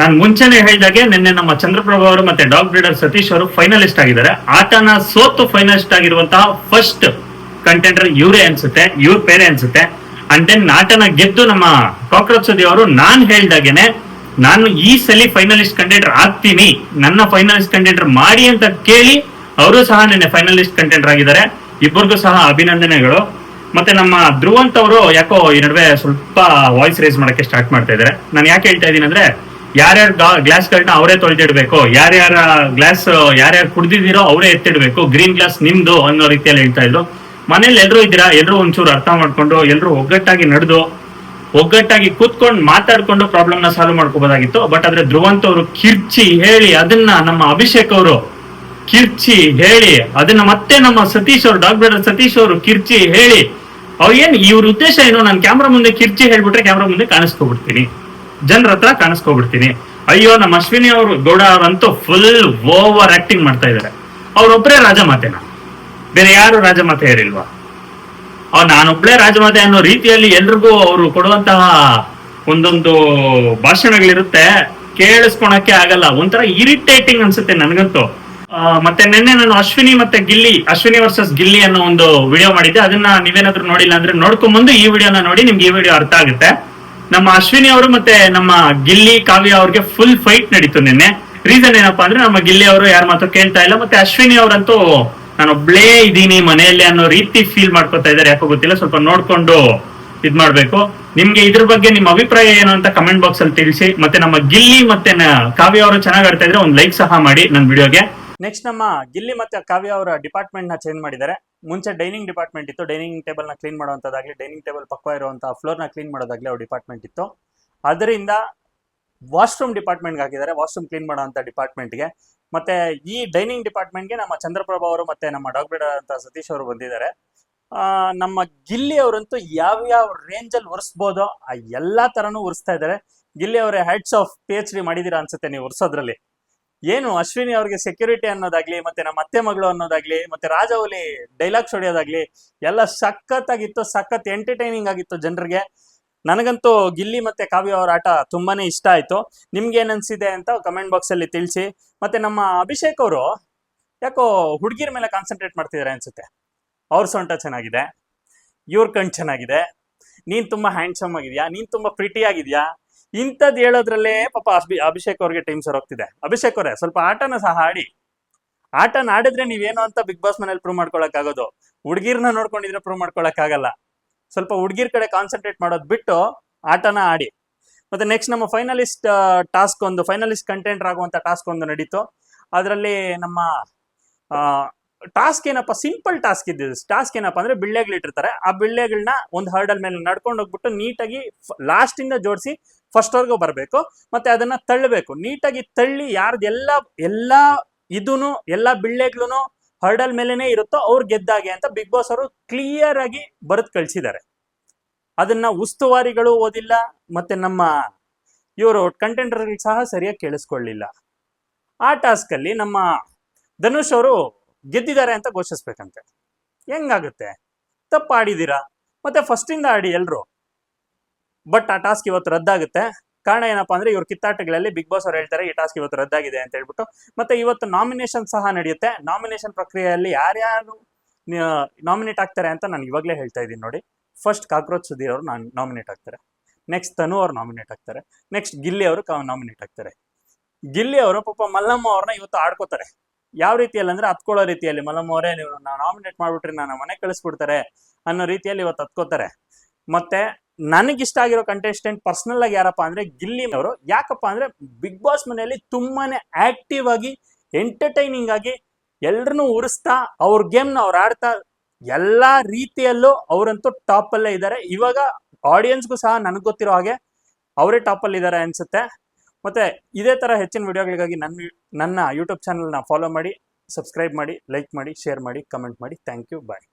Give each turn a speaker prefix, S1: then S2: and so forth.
S1: ನಾನು ಮುಂಚೆನೆ ಹೇಳಿದಾಗೆ ನಿನ್ನೆ ನಮ್ಮ ಚಂದ್ರಪ್ರಭು ಅವರು ಮತ್ತೆ ಡಾಗ್ ಬ್ರೀಡರ್ ಸತೀಶ್ ಅವರು ಫೈನಲಿಸ್ಟ್ ಆಗಿದ್ದಾರೆ. ಆಟನ ಸೋತು ಫೈನಲಿಸ್ಟ್ ಆಗಿರುವಂತಹ ಫಸ್ಟ್ ಕಂಟೆಂಡರ್ ಇವರೇ ಅನ್ಸುತ್ತೆ, ಇವ್ರ ಪೇರೆ ಅನ್ಸುತ್ತೆ. ಅಂಡ್ ದೆನ್ ಆಟನ ಗೆದ್ದು ನಮ್ಮ ಕಾಕ್ರೋಚ್ ಸುದಿ ಅವರು ನಾನ್ ಹೇಳ್ದಾಗೆನೆ ನಾನು ಈ ಸಲ ಫೈನಲಿಸ್ಟ್ ಕಂಟೆಂಡರ್ ಆಗ್ತೀನಿ, ನನ್ನ ಫೈನಲಿಸ್ಟ್ ಕಂಟೆಂಡರ್ ಮಾಡಿ ಅಂತ ಕೇಳಿ ಅವರು ಸಹ ನಿನ್ನೆ ಫೈನಲಿಸ್ಟ್ ಕಂಟೆಂಡರ್ ಆಗಿದ್ದಾರೆ. ಇಬ್ಬರಿಗೂ ಸಹ ಅಭಿನಂದನೆಗಳು. ಮತ್ತೆ ನಮ್ಮ ಧ್ರುವಂತ್ ಅವರು ಯಾಕೋ ಈ ನಡುವೆ ಸ್ವಲ್ಪ ವಾಯ್ಸ್ ರೇಸ್ ಮಾಡಕ್ಕೆ ಸ್ಟಾರ್ಟ್ ಮಾಡ್ತಾ ಇದ್ದಾರೆ. ನಾನು ಯಾಕೆ ಹೇಳ್ತಾ ಇದ್ದೀನಿ ಅಂದ್ರೆ, ಯಾರ್ಯಾರ ಗ್ಲಾಸ್ಗಳನ್ನ ಅವರೇ ತೊಳೆದಿಡ್ಬೇಕು, ಯಾರ್ಯಾರು ಕುಡ್ದಿದ್ದೀರೋ ಅವರೇ ಎತ್ತಿಡ್ಬೇಕು, ಗ್ರೀನ್ ಗ್ಲಾಸ್ ನಿಮ್ದು ಅನ್ನೋ ರೀತಿಯಲ್ಲಿ ಹೇಳ್ತಾ ಇದ್ರು. ಮನೇಲಿ ಎಲ್ಲರೂ ಇದ್ದೀರಾ, ಎಲ್ಲರೂ ಒಂಚೂರು ಅರ್ಥ ಮಾಡ್ಕೊಂಡು ಎಲ್ಲರೂ ಒಗ್ಗಟ್ಟಾಗಿ ನಡೆದು ಒಗ್ಗಟ್ಟಾಗಿ ಕೂತ್ಕೊಂಡು ಮಾತಾಡ್ಕೊಂಡು ಪ್ರಾಬ್ಲಮ್ ನ ಸಾಲ್ವ್ ಮಾಡ್ಕೋಬಹುದಾಗಿತ್ತು. ಬಟ್ ಆದ್ರೆ ಧ್ರುವಂತ್ ಅವರು ಕಿರ್ಚಿ ಹೇಳಿ ಅದನ್ನ ನಮ್ಮ ಅಭಿಷೇಕ್ ಅವರು ಕಿರ್ಚಿ ಹೇಳಿ ಅದನ್ನ ಮತ್ತೆ ನಮ್ಮ ಸತೀಶ್ ಅವರು ಡಾಗ್ ಬ್ರೀಡರ್ ಸತೀಶ್ ಅವರು ಕಿರ್ಚಿ ಹೇಳಿ ಇವ್ರ ಉದ್ದೇಶ ಏನು, ನಾನು ಕ್ಯಾಮ್ರಾ ಮುಂದೆ ಕಿರ್ಚಿ ಹೇಳ್ಬಿಟ್ರೆ ಕ್ಯಾಮ್ರಾ ಮುಂದೆ ಕಾಣಿಸ್ಕೊಬಿಡ್ತೀನಿ, ಜನರ ಹತ್ರ ಕಾಣಿಸ್ಕೊಬಿಡ್ತೀನಿ. ಅಯ್ಯೋ ನಮ್ಮ ಅಶ್ವಿನಿ ಅವರು ಗೌಡ ಅವರಂತೂ ಫುಲ್ ಓವರ್ ಆಕ್ಟಿಂಗ್ ಮಾಡ್ತಾ ಇದ್ದಾರೆ. ಅವ್ರೊಬ್ಬರೇ ರಾಜಮಾತೆನ, ಬೇರೆ ಯಾರು ರಾಜಮಾತೆ ಇರಿಲ್ವಾ? ನಾನೊಬ್ಳೆ ರಾಜಮಾತೆ ಅನ್ನೋ ರೀತಿಯಲ್ಲಿ ಎಲ್ರಿಗೂ ಅವರು ಕೊಡುವಂತಹ ಒಂದೊಂದು ಭಾಷಣಗಳಿರುತ್ತೆ, ಕೇಳಿಸ್ಕೊಳಕ್ಕೆ ಆಗಲ್ಲ, ಒಂಥರ ಇರಿಟೇಟಿಂಗ್ ಅನ್ಸುತ್ತೆ ನನಗಂತೂ. ಮತ್ತೆ ನಿನ್ನೆ ನಾನು ಅಶ್ವಿನಿ ವರ್ಸಸ್ ಗಿಲ್ಲಿ ಅನ್ನೋ ಒಂದು ವಿಡಿಯೋ ಮಾಡಿದ್ದೆ. ಅದನ್ನ ನೀವೇನಾದ್ರೂ ನೋಡಿಲ್ಲ ಅಂದ್ರೆ ನೋಡ್ಕೊಂಡ್ಬಂದು ಈ ವಿಡಿಯೋನ ನೋಡಿ, ನಿಮ್ಗೆ ಈ ವಿಡಿಯೋ ಅರ್ಥ ಆಗುತ್ತೆ. ನಮ್ಮ ಅಶ್ವಿನಿ ಅವರು ಮತ್ತೆ ನಮ್ಮ ಗಿಲ್ಲಿ ಕಾವ್ಯ ಅವ್ರಿಗೆ ಫುಲ್ ಫೈಟ್ ನಡೀತು ನಿನ್ನೆ. ರೀಸನ್ ಏನಪ್ಪಾ ಅಂದ್ರೆ, ನಮ್ಮ ಗಿಲ್ಲಿ ಅವರು ಯಾರ ಮಾತು ಕೇಳ್ತಾ ಇಲ್ಲ, ಮತ್ತೆ ಅಶ್ವಿನಿ ಅವರಂತೂ ನಾನೊಬ್ಳೇ ಇದ್ದೀನಿ ಮನೆಯಲ್ಲಿ ಅನ್ನೋ ರೀತಿ ಫೀಲ್ ಮಾಡ್ಕೊತಾ ಇದ್ದಾರೆ. ಯಾಕೋ ಗೊತ್ತಿಲ್ಲ, ಸ್ವಲ್ಪ ನೋಡ್ಕೊಂಡು ಇದ್ ಮಾಡ್ಬೇಕು. ನಿಮ್ಗೆ ಇದ್ರ ಬಗ್ಗೆ ನಿಮ್ಮ ಅಭಿಪ್ರಾಯ ಏನು ಅಂತ ಕಮೆಂಟ್ ಬಾಕ್ಸ್ ಅಲ್ಲಿ ತಿಳಿಸಿ. ಮತ್ತೆ ನಮ್ಮ ಗಿಲ್ಲಿ ಮತ್ತೆ ಕಾವ್ಯ ಅವರು ಚೆನ್ನಾಗಿ ಆಡ್ತಾ ಇದ್ರೆ ಒಂದು ಲೈಕ್ ಸಹ ಮಾಡಿ ನನ್ನ ವಿಡಿಯೋಗೆ. ನೆಕ್ಸ್ಟ್ ನಮ್ಮ ಗಿಲ್ಲಿ ಮತ್ತೆ ಕಾವ್ಯ ಅವರ ಡಿಪಾರ್ಟ್ಮೆಂಟ್ ನ ಚೇಂಜ್ ಮಾಡಿದ್ದಾರೆ. ಮುಂಚೆ ಡೈನಿಂಗ್ ಡಿಪಾರ್ಟ್ಮೆಂಟ್ ಇತ್ತು, ಡೈನಿಂಗ್ ಟೇಬಲ್ ನ ಕ್ಲೀನ್ ಮಾಡುವಂತದ್ದಾಗ್ಲಿ, ಡೈನಿಂಗ್ ಟೇಬಲ್ ಪಕ್ಕ ಇರುವಂತಹ ಫ್ಲೋರ್ ನ ಕ್ಲೀನ್ ಮಾಡೋದಾಗ್ಲಿ ಅವ್ರ ಡಿಪಾರ್ಟ್ಮೆಂಟ್ ಇತ್ತು. ಅದರಿಂದ ವಾಶ್ರೂಮ್ ಡಿಪಾರ್ಟ್ಮೆಂಟ್ಗೆ ಹಾಕಿದ್ದಾರೆ, ವಾಶ್ರೂಮ್ ಕ್ಲೀನ್ ಮಾಡುವಂತ ಡಿಪಾರ್ಟ್ಮೆಂಟ್ಗೆ. ಮತ್ತೆ ಈ ಡೈನಿಂಗ್ ಡಿಪಾರ್ಟ್ಮೆಂಟ್ಗೆ ನಮ್ಮ ಚಂದ್ರಪ್ರಭಾ ಅವರು ಮತ್ತೆ ನಮ್ಮ ಡಾಗ್ ಬ್ರೀಡರ್ ಅಂತ ಸತೀಶ್ ಅವರು ಬಂದಿದ್ದಾರೆ. ನಮ್ಮ ಗಿಲ್ಲಿ ಅವರಂತೂ ಯಾವ್ಯಾವ ರೇಂಜ್ ಅಲ್ಲಿ ಉರ್ಸ್ಬೋದೋ ಆ ಎಲ್ಲಾ ತರನು ಉರ್ಸ್ತಾ ಇದ್ದಾರೆ. ಗಿಲ್ಲಿ ಅವರೇ ಹೆಡ್ಸ್ ಆಫ್ PhD ಮಾಡಿದೀರಾ ಅನ್ಸುತ್ತೆ ನೀವು ಉರ್ಸೋದ್ರಲ್ಲಿ. ಏನು ಅಶ್ವಿನಿ ಅವ್ರಿಗೆ ಸೆಕ್ಯೂರಿಟಿ ಅನ್ನೋದಾಗ್ಲಿ, ಮತ್ತೆ ನಮ್ಮ ಅತ್ತೆ ಮಗಳು ಅನ್ನೋದಾಗ್ಲಿ, ಮತ್ತೆ ರಾಜವಲಿ ಡೈಲಾಗ್ಸ್ ಹೊಡೆಯೋದಾಗ್ಲಿ ಎಲ್ಲ ಸಖತ್ತಾಗಿತ್ತು, ಸಖತ್ ಎಂಟರ್ಟೈನಿಂಗ್ ಆಗಿತ್ತು ಜನರಿಗೆ. ನನಗಂತೂ ಗಿಲ್ಲಿ ಮತ್ತೆ ಕಾವ್ಯ ಅವರ ಆಟ ತುಂಬಾನೇ ಇಷ್ಟ ಆಯ್ತು. ನಿಮ್ಗೆ ಏನ್ ಅನ್ಸಿದೆ ಅಂತ ಕಮೆಂಟ್ ಬಾಕ್ಸ್ ಅಲ್ಲಿ ತಿಳಿಸಿ. ಮತ್ತೆ ನಮ್ಮ ಅಭಿಷೇಕ್ ಅವರು ಯಾಕೋ ಹುಡುಗಿರ ಮೇಲೆ ಕಾನ್ಸಂಟ್ರೇಟ್ ಮಾಡ್ತಿದ್ದಾರೆ ಅನ್ಸುತ್ತೆ. ಅವ್ರ ಸೊಂಟ ಚೆನ್ನಾಗಿದೆ, ಇವ್ರ ಕಣ್ ಚೆನ್ನಾಗಿದೆ, ನೀನ್ ತುಂಬಾ ಹ್ಯಾಂಡ್ಸಮ್ ಆಗಿದ್ಯಾ, ನೀನ್ ತುಂಬಾ ಪ್ರಿಟಿ ಆಗಿದ್ಯಾ, ಇಂಥದ್ದು ಹೇಳೋದ್ರಲ್ಲೇ ಪಾಪ ಅಭಿಷೇಕ್ ಅವ್ರಿಗೆ ಟೈಮ್ ಸರ್ ಹೋಗ್ತಿದೆ. ಅಭಿಷೇಕ್ ಅವರೇ ಸ್ವಲ್ಪ ಆಟನ ಸಹ ಆಡಿ. ಆಟನ ಆಡಿದ್ರೆ ನೀವೇನು ಅಂತ ಬಿಗ್ ಬಾಸ್ ಮನೇಲಿ ಪ್ರೂವ್ ಮಾಡ್ಕೊಳಕ್ ಆಗೋದು, ಹುಡುಗಿರ್ನ ನೋಡ್ಕೊಂಡಿದ್ರೆ ಪ್ರೂವ್ ಮಾಡ್ಕೊಳಕ್ ಆಗಲ್ಲ. ಸ್ವಲ್ಪ ಹುಡುಗಿರ್ ಕಡೆ ಕಾನ್ಸಂಟ್ರೇಟ್ ಮಾಡೋದು ಬಿಟ್ಟು ಆಟನ ಆಡಿ. ಮತ್ತೆ ನೆಕ್ಸ್ಟ್ ನಮ್ಮ ಫೈನಲಿಸ್ಟ್ ಕಂಟೆಂಟರ್ ಆಗುವಂತ ಟಾಸ್ಕ್ ಒಂದು ನಡೀತು. ಅದರಲ್ಲಿ ನಮ್ಮ ಟಾಸ್ಕ್ ಏನಪ್ಪ, ಸಿಂಪಲ್ ಟಾಸ್ಕ್ ಇದ್ದಿದ್ದು. ಟಾಸ್ಕ್ ಏನಪ್ಪಾ ಅಂದ್ರೆ, ಬಿಳ್ಳೆಗಳಿಟ್ಟಿರ್ತಾರೆ, ಆ ಬಿಳ್ಳೆಗಳನ್ನ ಒಂದು ಹರ್ಡಲ್ ಮೇಲೆ ನಡ್ಕೊಂಡು ಹೋಗ್ಬಿಟ್ಟು ನೀಟಾಗಿ ಲಾಸ್ಟ್ ಇಂದ ಜೋಡಿಸಿ ಫಸ್ಟ್ ವರ್ಗೂ ಬರಬೇಕು. ಮತ್ತೆ ಅದನ್ನ ತಳ್ಳಬೇಕು, ನೀಟಾಗಿ ತಳ್ಳಿ ಯಾರ್ದು ಎಲ್ಲಾ ಬಿಳ್ಳೆಗಳು ಹರ್ಡಲ್ ಮೇಲೆನೆ ಇರುತ್ತೋ ಅವ್ರು ಗೆದ್ದಾಗೆ ಅಂತ ಬಿಗ್ ಬಾಸ್ ಅವರು ಕ್ಲಿಯರ್ ಆಗಿ ಬರೆದು ಕಳಿಸಿದ್ದಾರೆ. ಅದನ್ನ ಉಸ್ತುವಾರಿಗಳು ಓದಿಲ್ಲ, ಮತ್ತೆ ನಮ್ಮ ಇವರು ಕಂಟೆಂಟರ್ ಸಹ ಸರಿಯಾಗಿ ಕೇಳಿಸ್ಕೊಳ್ಳಿಲ್ಲ. ಆ ಟಾಸ್ಕ್ ಅಲ್ಲಿ ನಮ್ಮ ಧನುಷ್ ಅವರು ಗೆದ್ದಿದ್ದಾರೆ ಅಂತ ಘೋಷಿಸ್ಬೇಕಂತೆ. ಹೆಂಗಾಗುತ್ತೆ? ತಪ್ಪಾಡಿದೀರಾ, ಮತ್ತೆ ಫಸ್ಟ್ ಇಂದ ಆಡಿ ಎಲ್ರು. ಬಟ್ ಆ ಟಾಸ್ಕ್ ಇವತ್ತು ರದ್ದಾಗುತ್ತೆ. ಕಾರಣ ಏನಪ್ಪಾ ಅಂದ್ರೆ, ಇವ್ರ ಕಿತ್ತಾಟಗಳಲ್ಲಿ ಬಿಗ್ ಬಾಸ್ ಅವ್ರು ಹೇಳ್ತಾರೆ ಈ ಟಾಸ್ಕ್ ಇವತ್ತು ರದ್ದಾಗಿದೆ ಅಂತ ಹೇಳ್ಬಿಟ್ಟು. ಮತ್ತೆ ಇವತ್ತು ನಾಮಿನೇಷನ್ ಸಹ ನಡೆಯುತ್ತೆ. ನಾಮಿನೇಷನ್ ಪ್ರಕ್ರಿಯೆಯಲ್ಲಿ ಯಾರ್ಯಾರು ನಾಮಿನೇಟ್ ಆಗ್ತಾರೆ ಅಂತ ನಾನು ಇವಾಗಲೇ ಹೇಳ್ತಾ ಇದ್ದೀನಿ ನೋಡಿ. ಫಸ್ಟ್ ಕಾಕ್ರೋಚ್ ಸುಧೀರ್ ಅವರು ನಾಮಿನೇಟ್ ಆಗ್ತಾರೆ, ನೆಕ್ಸ್ಟ್ ತನು ಅವ್ರು ನಾಮಿನೇಟ್ ಆಗ್ತಾರೆ, ನೆಕ್ಸ್ಟ್ ಗಿಲ್ಲಿ ಅವರು ನಾಮಿನೇಟ್ ಆಗ್ತಾರೆ. ಗಿಲ್ಲಿ ಅವರು ಪಾಪ ಮಲ್ಲಮ್ಮ ಅವ್ರನ್ನ ಇವತ್ತು ಆಡ್ಕೋತಾರೆ. ಯಾವ ರೀತಿಯಲ್ಲಿ ಅಂದ್ರೆ, ಹತ್ಕೊಳ್ಳೋ ರೀತಿಯಲ್ಲಿ, ಮಲ್ಲಮ್ಮ ಅವರೇ ನೀವು ನಾಮಿನೇಟ್ ಮಾಡ್ಬಿಟ್ರಿ ನಾನು ಮನೆ ಕಳಿಸ್ಬಿಡ್ತಾರೆ ಅನ್ನೋ ರೀತಿಯಲ್ಲಿ ಇವತ್ತು ಹತ್ಕೋತಾರೆ. ಮತ್ತೆ ನನಗಿಷ್ಟ ಆಗಿರೋ ಕಂಟೆಸ್ಟೆಂಟ್ ಪರ್ಸನಲ್ ಆಗಿ ಯಾರಪ್ಪ ಅಂದ್ರೆ ಗಿಲ್ಲಿ ಅವರು. ಯಾಕಪ್ಪ ಅಂದ್ರೆ ಬಿಗ್ ಬಾಸ್ ಮನೆಯಲ್ಲಿ ತುಂಬಾನೇ ಆಕ್ಟಿವ್ ಆಗಿ, ಎಂಟರ್ಟೈನಿಂಗ್ ಆಗಿ ಎಲ್ರನ್ನೂ ಉರಿಸ್ತಾ ಅವ್ರ ಗೇಮ್ನ ಅವ್ರು ಆಡ್ತಾ ಎಲ್ಲಾ ರೀತಿಯಲ್ಲೂ ಅವರಂತೂ ಟಾಪ್ ಅಲ್ಲೇ ಇದ್ದಾರೆ. ಇವಾಗ ಆಡಿಯನ್ಸ್ಗೂ ಸಹ ನನಗೆ ಗೊತ್ತಿರೋ ಹಾಗೆ ಅವರೇ ಟಾಪ್ ಅಲ್ಲಿ ಇದ್ದಾರೆ ಅನ್ಸುತ್ತೆ. ಮತ್ತೆ ಇದೇ ತರ ಹೆಚ್ಚಿನ ವಿಡಿಯೋಗಳಿಗಾಗಿ ನನ್ನ ಯೂಟ್ಯೂಬ್ ಚಾನಲ್ನ ಫಾಲೋ ಮಾಡಿ, ಸಬ್ಸ್ಕ್ರೈಬ್ ಮಾಡಿ, ಲೈಕ್ ಮಾಡಿ, ಶೇರ್ ಮಾಡಿ, ಕಮೆಂಟ್ ಮಾಡಿ. Thank you, bye.